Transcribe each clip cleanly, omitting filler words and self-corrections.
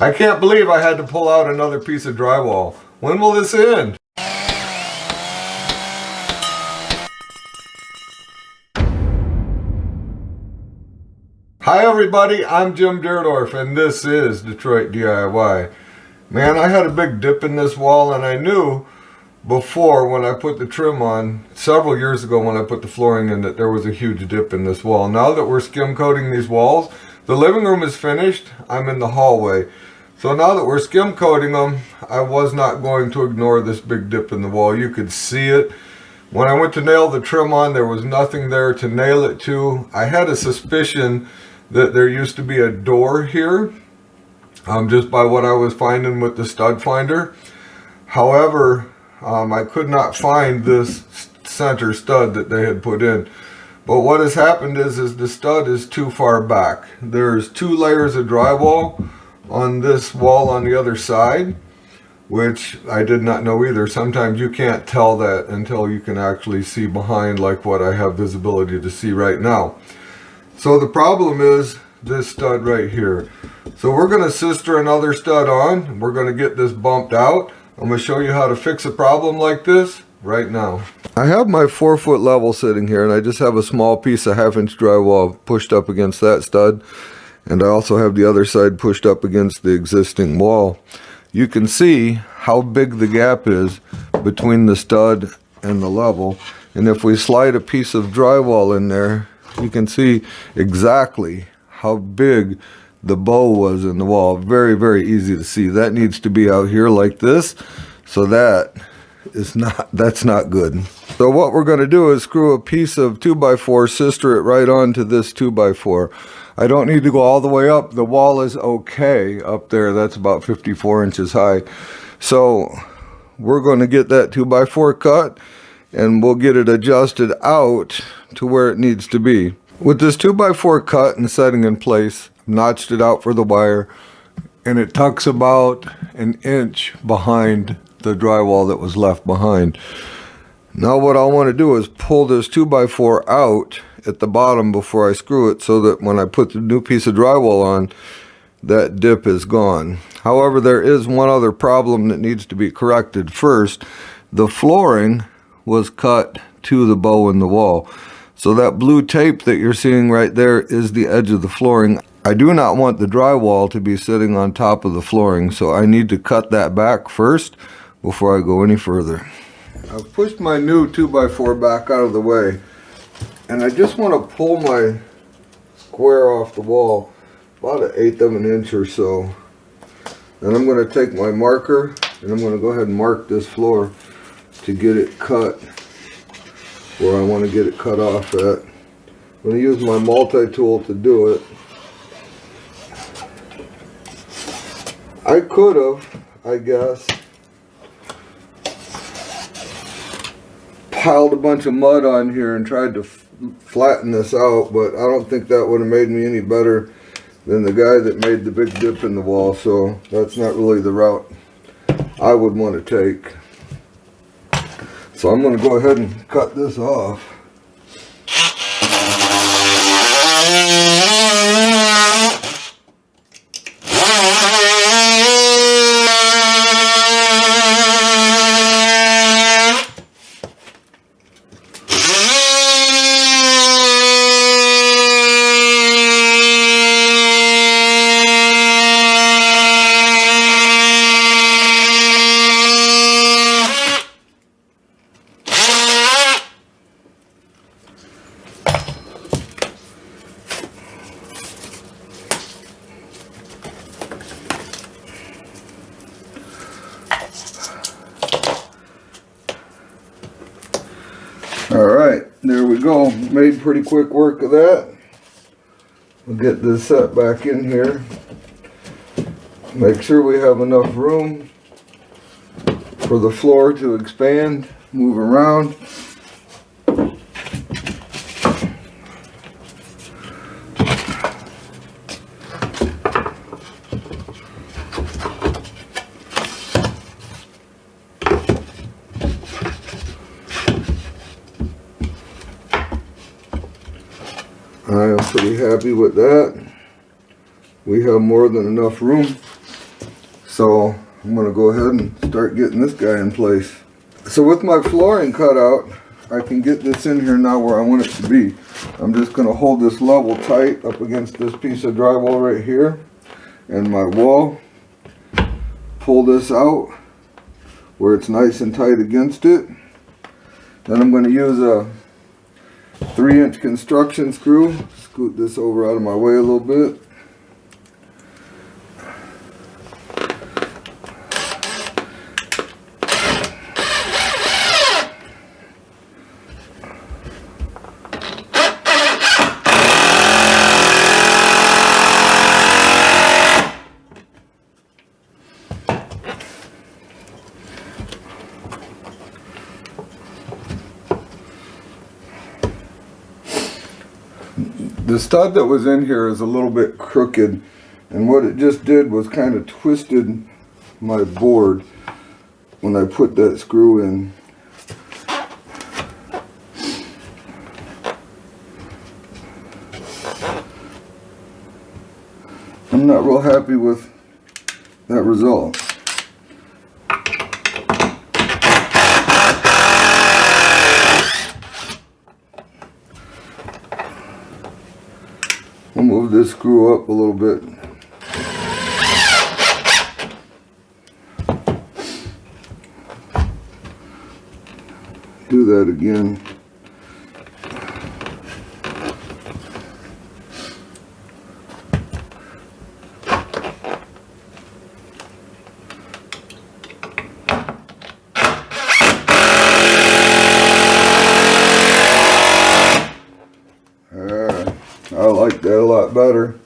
I can't believe I had to pull out another piece of drywall. When will this end? Hi everybody, I'm Jim Dierdorf and this is Detroit DIY. Man, I had a big dip in this wall, and I knew before when I put the trim on, several years ago when I put the flooring in, that there was a huge dip in this wall. Now that we're skim coating these walls, the living room is finished, I'm in the hallway. So now that we're skim coating them, I was not going to ignore this big dip in the wall. You could see it. When I went to nail the trim on, there was nothing there to nail it to. I had a suspicion that there used to be a door here, just by what I was finding with the stud finder. However, I could not find this center stud that they had put in. But what has happened is the stud is too far back. There's 2 layers of drywall on this wall on the other side, which I did not know either. Sometimes you can't tell that until you can actually see behind, like what I have visibility to see right now. So the problem is this stud right here. So we're going to sister another stud on. We're going to get this bumped out. I'm going to show you how to fix a problem like this right now. I have my 4-foot level sitting here, and I just have a small piece of 1/2-inch drywall pushed up against that stud. And I also have the other side pushed up against the existing wall. You can see how big the gap is between the stud and the level. And if we slide a piece of drywall in there, you can see exactly how big the bow was in the wall. Very, very easy to see. That needs to be out here like this. So that's not good. So what we're going to do is screw a piece of 2x4, sister it right onto this 2x4. I don't need to go all the way up. The wall is okay up there. That's about 54 inches high. So we're going to get that 2x4 cut, and we'll get it adjusted out to where it needs to be. With this 2x4 cut and setting in place, notched it out for the wire, and it tucks about 1 inch behind the drywall that was left behind. Now what I want to do is pull this 2x4 out at the bottom before I screw it, so that when I put the new piece of drywall on, that dip is gone. However, there is one other problem that needs to be corrected. First, the flooring was cut to the bow in the wall. So that blue tape that you're seeing right there is the edge of the flooring. I do not want the drywall to be sitting on top of the flooring, so I need to cut that back first before I go any further. I've pushed my new 2x4 back out of the way, and I just want to pull my square off the wall about 1/8 of an inch or so. And I'm going to take my marker and I'm going to go ahead and mark this floor to get it cut where I want to get it cut off at. I'm going to use my multi-tool to do it. I could have, I guess, piled a bunch of mud on here and tried to flatten this out, but I don't think that would have made me any better than the guy that made the big dip in the wall. So that's not really the route I would want to take. So I'm going to go ahead and cut this off. Alright, there we go. Made pretty quick work of that. We'll get this set back in here. Make sure we have enough room for the floor to expand, move around. I am pretty happy with that. We have more than enough room. So I'm going to go ahead and start getting this guy in place. So with my flooring cut out, I can get this in here now where I want it to be. I'm just going to hold this level tight up against this piece of drywall right here and my wall. Pull this out where it's nice and tight against it. Then I'm going to use a 3-inch construction screw. Scoot this over out of my way a little bit. The stud that was in here is a little bit crooked, and what it just did was kind of twisted my board when I put that screw in. I'm not real happy with that result. I'll move this screw up a little bit. Do that again. I like that a lot better.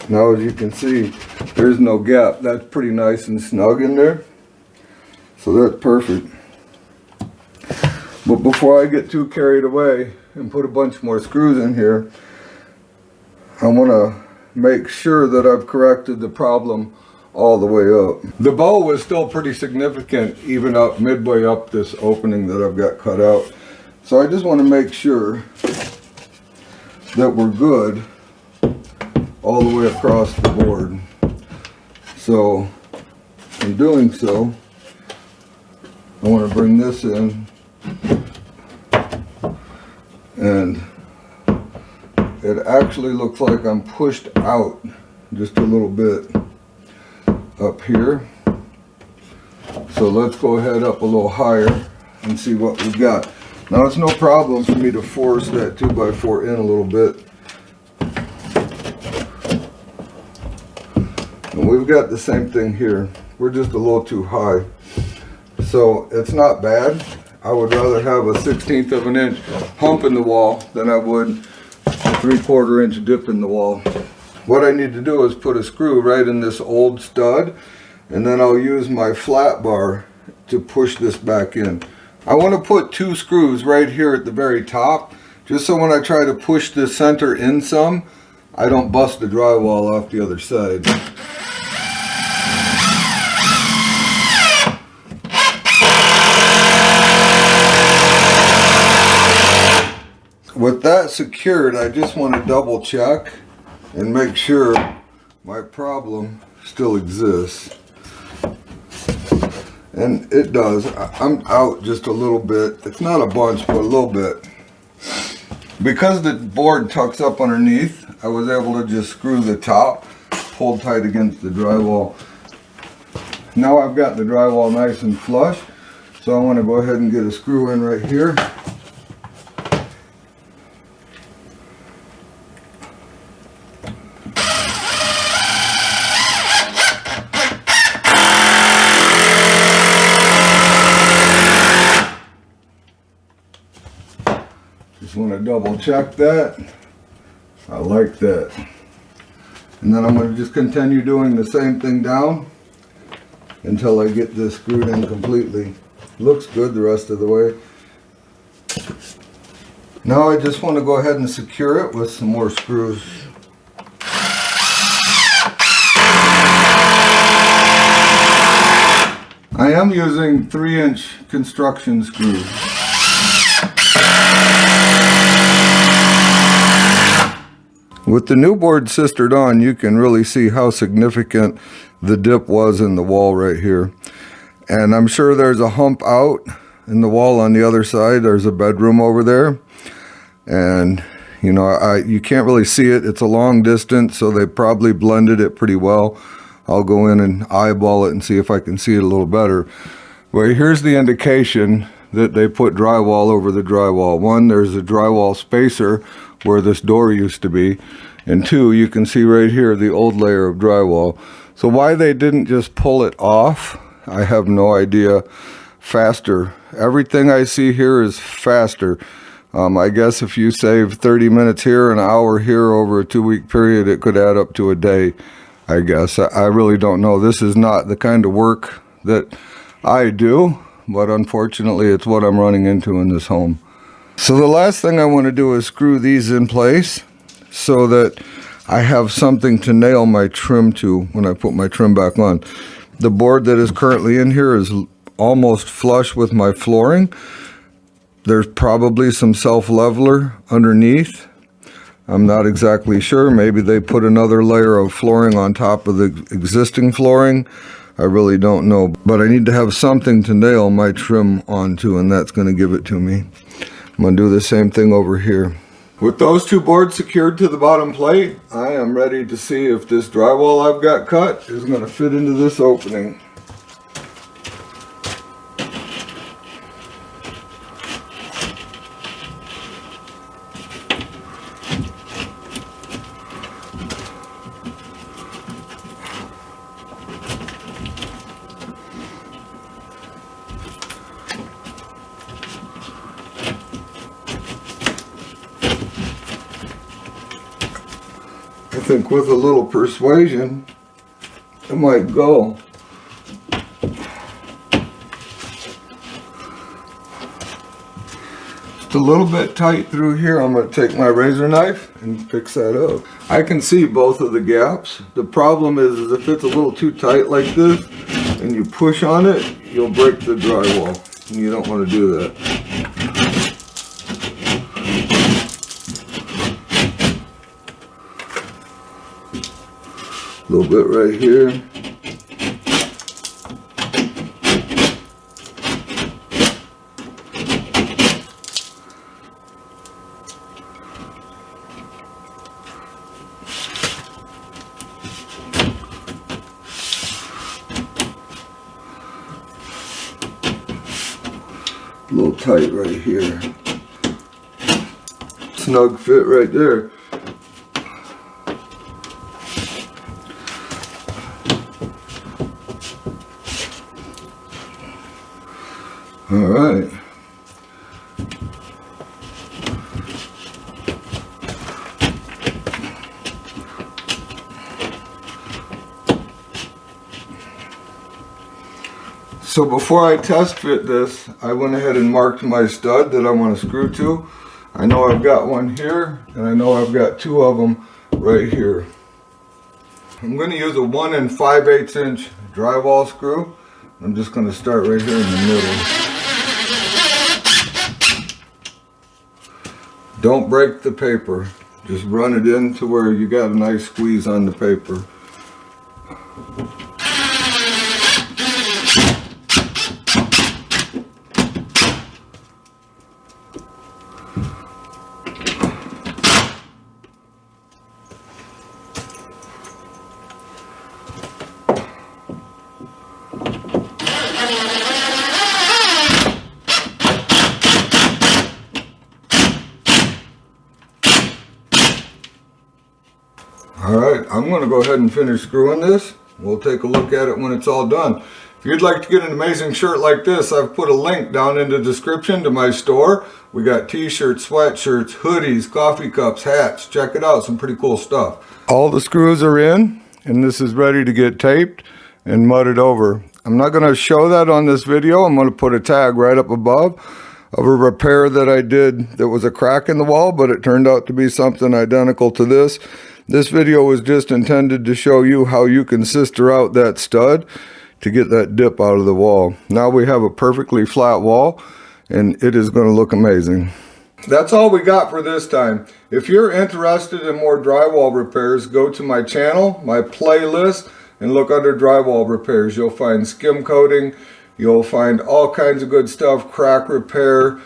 Now as you can see, there's no gap. That's pretty nice and snug in there. So that's perfect. But before I get too carried away and put a bunch more screws in here, I want to make sure that I've corrected the problem all the way up. The bow was still pretty significant even up midway up this opening that I've got cut out. So I just want to make sure that we're good all the way across the board. So in doing so, I want to bring this in, and it actually looks like I'm pushed out just a little bit up here. So let's go ahead up a little higher and see what we've got. Now it's no problem for me to force that 2x4 in a little bit. And we've got the same thing here. We're just a little too high. So it's not bad. I would rather have a 1/16 of an inch hump in the wall than I would a 3/4 inch dip in the wall. What I need to do is put a screw right in this old stud, and then I'll use my flat bar to push this back in. I want to put 2 screws right here at the very top, just so when I try to push the center in some, I don't bust the drywall off the other side. With that secured, I just want to double check and make sure my problem still exists. And it does. I'm out just a little bit. It's not a bunch, but a little bit. Because the board tucks up underneath, I was able to just screw the top, hold tight against the drywall. Now I've got the drywall nice and flush, so I want to go ahead and get a screw in right here. Just want to double check that. I like that. And then I'm going to just continue doing the same thing down until I get this screwed in completely. Looks good the rest of the way. Now I just want to go ahead and secure it with some more screws. I am using 3-inch construction screws. With the new board sistered on, you can really see how significant the dip was in the wall right here. And I'm sure there's a hump out in the wall on the other side. There's a bedroom over there. And, you know, you can't really see it. It's a long distance, so they probably blended it pretty well. I'll go in and eyeball it and see if I can see it a little better. Well, here's the indication that they put drywall over the drywall. One, there's a drywall spacer where this door used to be. And two, you can see right here the old layer of drywall. So why they didn't just pull it off, I have no idea. Faster. Everything I see here is faster. I guess if you save 30 minutes here, an hour here over a 2-week period, it could add up to a day, I guess. I really don't know. This is not the kind of work that I do, but unfortunately it's what I'm running into in this home. So the last thing I want to do is screw these in place so that I have something to nail my trim to when I put my trim back on. The board that is currently in here is almost flush with my flooring. There's probably some self-leveler underneath. I'm not exactly sure. Maybe they put another layer of flooring on top of the existing flooring. I really don't know. But I need to have something to nail my trim onto, and that's going to give it to me. I'm going to do the same thing over here. With those two boards secured to the bottom plate, I am ready to see if this drywall I've got cut is going to fit into this opening. I think with a little persuasion, it might go. Just a little bit tight through here. I'm going to take my razor knife and fix that up. I can see both of the gaps. The problem is if it's a little too tight like this and you push on it, you'll break the drywall, and you don't want to do that. A little bit right here. A little tight right here. Snug fit right there. All right. So before I test fit this, I went ahead and marked my stud that I want to screw to. I know I've got one here, and I know I've got two of them right here. I'm going to use a 1 5/8 inch drywall screw. I'm just going to start right here in the middle. Don't break the paper. Just run it in to where you got a nice squeeze on the paper. Alright, I'm going to go ahead and finish screwing this. We'll take a look at it when it's all done. If you'd like to get an amazing shirt like this, I've put a link down in the description to my store. We got t-shirts, sweatshirts, hoodies, coffee cups, hats. Check it out, some pretty cool stuff. All the screws are in, and this is ready to get taped and mudded over. I'm not going to show that on this video. I'm going to put a tag right up above of a repair that I did that was a crack in the wall, but it turned out to be something identical to this. This video was just intended to show you how you can sister out that stud to get that dip out of the wall. Now we have a perfectly flat wall, and it is going to look amazing. That's all we got for this time. If you're interested in more drywall repairs, go to my channel, my playlist, and look under drywall repairs. You'll find skim coating, you'll find all kinds of good stuff, crack repair,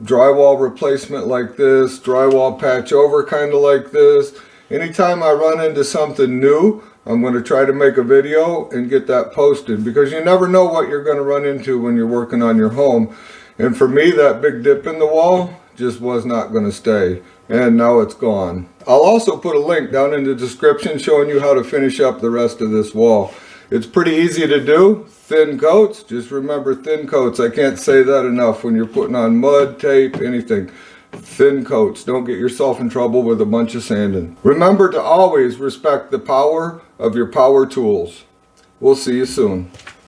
drywall replacement like this, drywall patch over kind of like this. Anytime I run into something new, I'm going to try to make a video and get that posted, because you never know what you're going to run into when you're working on your home. And for me, that big dip in the wall just was not going to stay, and now it's gone. I'll also put a link down in the description showing you how to finish up the rest of this wall. It's pretty easy to do. Thin coats, just remember thin coats. I can't say that enough when you're putting on mud, tape, anything. Thin coats. Don't get yourself in trouble with a bunch of sanding. Remember to always respect the power of your power tools. We'll see you soon.